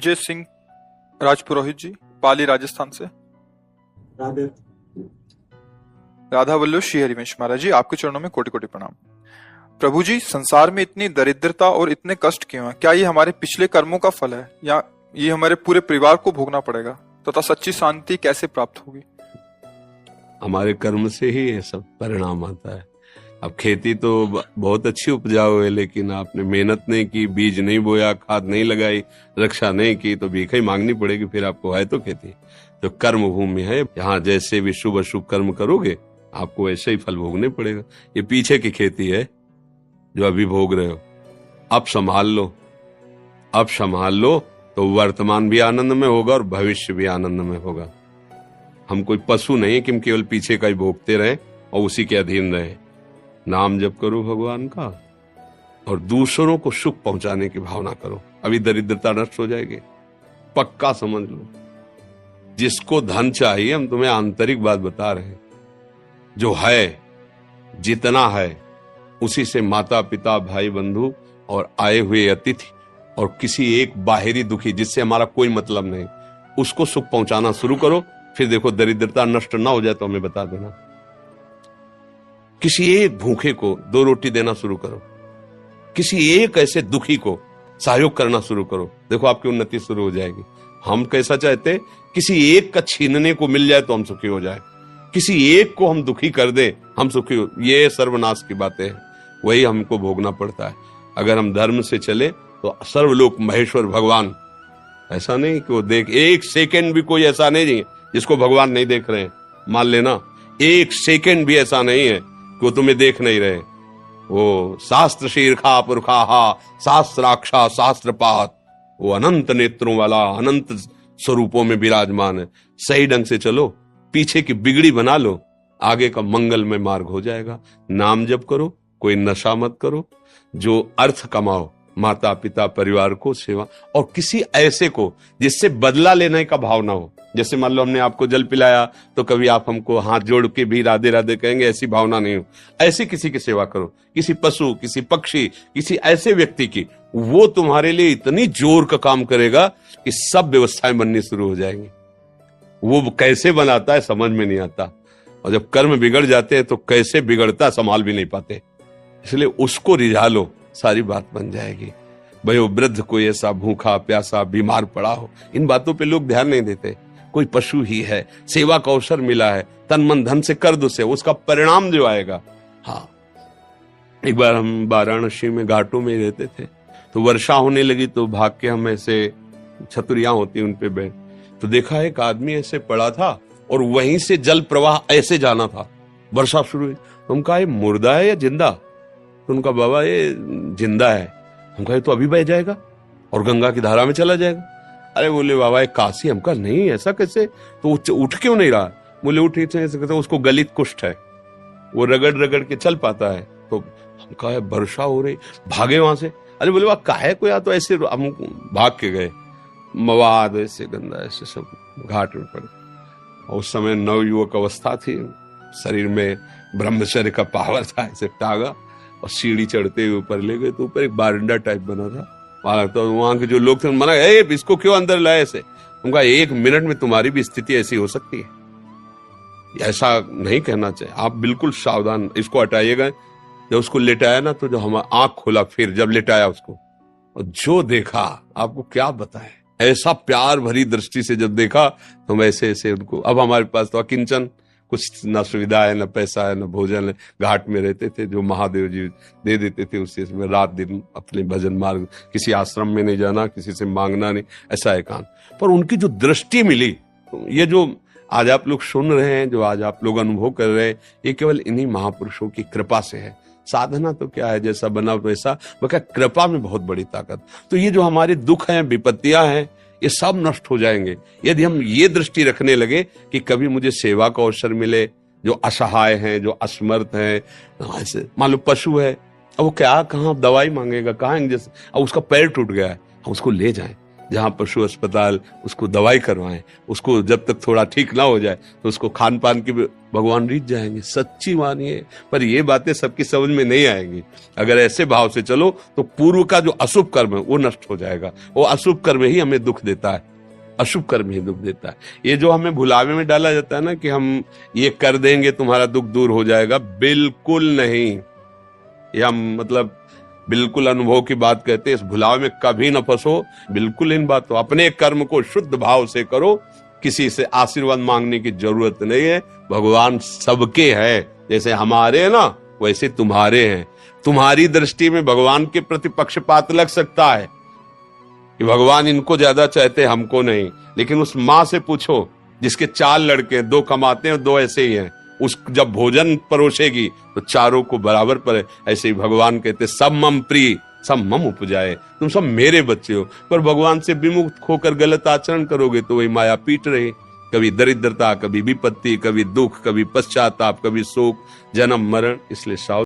विजय सिंह राजपुरोहित जी, पाली राजस्थान से। राधे राधा वल्लभ श्री हरिवंश महाराज जी, आपके चरणों में कोटि कोटि प्रणाम। प्रभु जी, संसार में इतनी दरिद्रता और इतने कष्ट क्यों है? क्या ये हमारे पिछले कर्मों का फल है या ये हमारे पूरे परिवार को भोगना पड़ेगा? तथा सच्ची शांति कैसे प्राप्त होगी? हमारे कर्म से ही ये सब परिणाम आता है। अब खेती तो बहुत अच्छी उपजाऊ है, लेकिन आपने मेहनत नहीं की, बीज नहीं बोया, खाद नहीं लगाई, रक्षा नहीं की, तो भीख ही मांगनी पड़ेगी। फिर आपको है तो खेती। तो कर्म भूमि है, यहाँ जैसे भी शुभ अशुभ कर्म करोगे आपको ऐसे ही फल भोगने पड़ेगा। ये पीछे की खेती है जो अभी भोग रहे हो। अब संभाल लो, अब संभाल लो तो वर्तमान भी आनंद में होगा और भविष्य भी आनंद में होगा। हम कोई पशु नहीं है कि हम केवल पीछे का ही भोगते रहे और उसी के अधीन रहे। नाम जप करो भगवान का और दूसरों को सुख पहुंचाने की भावना करो, अभी दरिद्रता नष्ट हो जाएगी। पक्का समझ लो। जिसको धन चाहिए, हम तुम्हें आंतरिक बात बता रहे हैं, जो है जितना है उसी से माता पिता भाई बंधु और आए हुए अतिथि और किसी एक बाहरी दुखी जिससे हमारा कोई मतलब नहीं, उसको सुख पहुंचाना शुरू करो। फिर देखो दरिद्रता नष्ट ना हो जाए तो हमें बता देना। किसी एक भूखे को 2 रोटी देना शुरू करो, किसी एक ऐसे दुखी को सहयोग करना शुरू करो, देखो आपकी उन्नति शुरू हो जाएगी। हम कैसा चाहते, किसी एक का छीनने को मिल जाए तो हम सुखी हो जाए, किसी एक को हम दुखी कर दे हम सुखी हो, ये सर्वनाश की बातें हैं। वही हमको भोगना पड़ता है। अगर हम धर्म से चले तो सर्वलोक महेश्वर भगवान, ऐसा नहीं कि वो देख, एक सेकेंड भी कोई ऐसा नहीं है जिसको भगवान नहीं देख रहे हैं। मान लेना, एक सेकेंड भी ऐसा नहीं है कि वो तुम्हें देख नहीं रहे। वो शास्त्र शीर्षा पुरखा शास्त्राक्षा शास्त्रपात, वो अनंत नेत्रों वाला अनंत स्वरूपों में विराजमान है। सही ढंग से चलो, पीछे की बिगड़ी बना लो, आगे का मंगलमय मार्ग हो जाएगा। नाम जप करो, कोई नशा मत करो, जो अर्थ कमाओ, माता पिता परिवार को सेवा, और किसी ऐसे को जिससे बदला लेने का भाव ना हो। जैसे मान लो हमने आपको जल पिलाया तो कभी आप हमको हाथ जोड़ के भी राधे राधे कहेंगे, ऐसी भावना नहीं हो। ऐसी किसी की सेवा करो, किसी पशु, किसी पक्षी, किसी ऐसे व्यक्ति की, वो तुम्हारे लिए इतनी जोर का काम करेगा कि सब व्यवस्थाएं बननी शुरू हो जाएंगी। वो कैसे बनाता है समझ में नहीं आता, और जब कर्म बिगड़ जाते हैं तो कैसे बिगड़ता संभाल भी नहीं पाते। इसलिए उसको रिझा लो, सारी बात बन जाएगी। भयो वृद्ध कोई ऐसा भूखा प्यासा बीमार पड़ा हो, इन बातों पे लोग ध्यान नहीं देते। कोई पशु ही है, सेवा का अवसर मिला है, तन मन धन से कर दो से, उसका परिणाम जो आएगा। हाँ, एक बार हम वाराणसी में घाटों में रहते थे, तो वर्षा होने लगी तो भाग के हम ऐसे छतरियां होती उन पे बैठ, तो देखा एक आदमी ऐसे पड़ा था और वहीं से जल प्रवाह ऐसे जाना था। वर्षा शुरू हुई, तो हम कहा ये मुर्दा है या जिंदा? तो उनका बाबा ये जिंदा है। हम कहा तो अभी बह जाएगा और गंगा की धारा में चला जाएगा। अरे बोले बाबा एक काशी। हम कहा नहीं ऐसा कैसे? तो उठ क्यों नहीं रहा? बोले उठ ऐसे, उसको गलित कुष्ठ है, वो रगड़ रगड़ के चल पाता है। तो हम कहा वर्षा हो रही, भागे वहां से। अरे बोले वाह काहे को, या तो ऐसे हम भाग के गए, मवाद ऐसे गंदा ऐसे सब घाट में पड़े। और उस समय नवयुवक अवस्था थी, शरीर में ब्रह्मचर्य का पावर था, ऐसे टागा और सीढ़ी चढ़ते हुए ऊपर ले गए। तो ऊपर एक बारंडा टाइप बना था, तो वहां के जो लोग थे मना, इसको क्यों अंदर लाए ऐसे? उनका 1 मिनट में तुम्हारी भी स्थिति ऐसी हो सकती है, ऐसा नहीं कहना चाहिए। आप बिल्कुल सावधान, इसको हटाइएगा। जब उसको लेटाया ना, तो जो हमारा आंख खोला, फिर जब लेटाया उसको, और जो देखा आपको क्या बताएं, ऐसा प्यार भरी दृष्टि से जब देखा तो हम ऐसे ऐसे उनको, अब हमारे पास तो अकिंचन, कुछ ना सुविधा है, ना पैसा है, ना भोजन है। घाट में रहते थे, जो महादेव जी दे देते थे उससे में रात दिन अपने भजन मार्ग, किसी आश्रम में नहीं जाना, किसी से मांगना नहीं, ऐसा एकांत। पर उनकी जो दृष्टि मिली, ये जो आज आप लोग सुन रहे हैं, जो आज आप लोग अनुभव कर रहे हैं, ये केवल इन्हीं महापुरुषों की कृपा से है। साधना तो क्या है, जैसा बना वैसा, बल्कि कृपा में बहुत बड़ी ताकत। तो ये जो हमारे दुख हैं, विपत्तियां हैं, ये सब नष्ट हो जाएंगे यदि हम ये दृष्टि रखने लगे कि कभी मुझे सेवा का अवसर मिले। जो असहाय हैं, जो असमर्थ हैं, ऐसे मान लो पशु है, अब वो क्या कहाँ दवाई मांगेगा, कहाँ जैसे, अब उसका पैर टूट गया है, हम उसको ले जाएं, जहां पशु अस्पताल, उसको दवाई करवाएं, उसको जब तक थोड़ा ठीक ना हो जाए तो उसको खान पान की भगवान रीत जाएंगे। सच्ची मानिए, पर ये बातें सबकी समझ में नहीं आएंगी। अगर ऐसे भाव से चलो तो पूर्व का जो अशुभ कर्म है वो नष्ट हो जाएगा। वो अशुभ कर्म ही हमें दुख देता है, अशुभ कर्म ही दुख देता है। ये जो हमें भुलावे में डाला जाता है ना कि हम ये कर देंगे तुम्हारा दुख दूर हो जाएगा, बिल्कुल नहीं। ये हम मतलब बिल्कुल अनुभव की बात कहते हैं। इस भुलावे में कभी न फंसो, बिल्कुल इन बातों, अपने कर्म को शुद्ध भाव से करो। किसी से आशीर्वाद मांगने की जरूरत नहीं है। भगवान सबके है, जैसे हमारे हैं ना वैसे तुम्हारे हैं। तुम्हारी दृष्टि में भगवान के प्रति पक्षपात लग सकता है कि भगवान इनको ज्यादा चाहते हैं, हमको नहीं। लेकिन उस माँ से पूछो जिसके 4 लड़के, 2 कमाते हैं और 2 ऐसे ही हैं, उस जब भोजन परोसेगी तो चारों को बराबर पड़े। ऐसे ही भगवान कहते सब मम प्रिय सब मम उपजाए, तुम सब मेरे बच्चे हो। पर भगवान से विमुख होकर गलत आचरण करोगे तो वही माया पीट रही। कभी दरिद्रता, कभी विपत्ति, कभी दुख, कभी पश्चाताप, कभी शोक, जन्म मरण। इसलिए सावधान।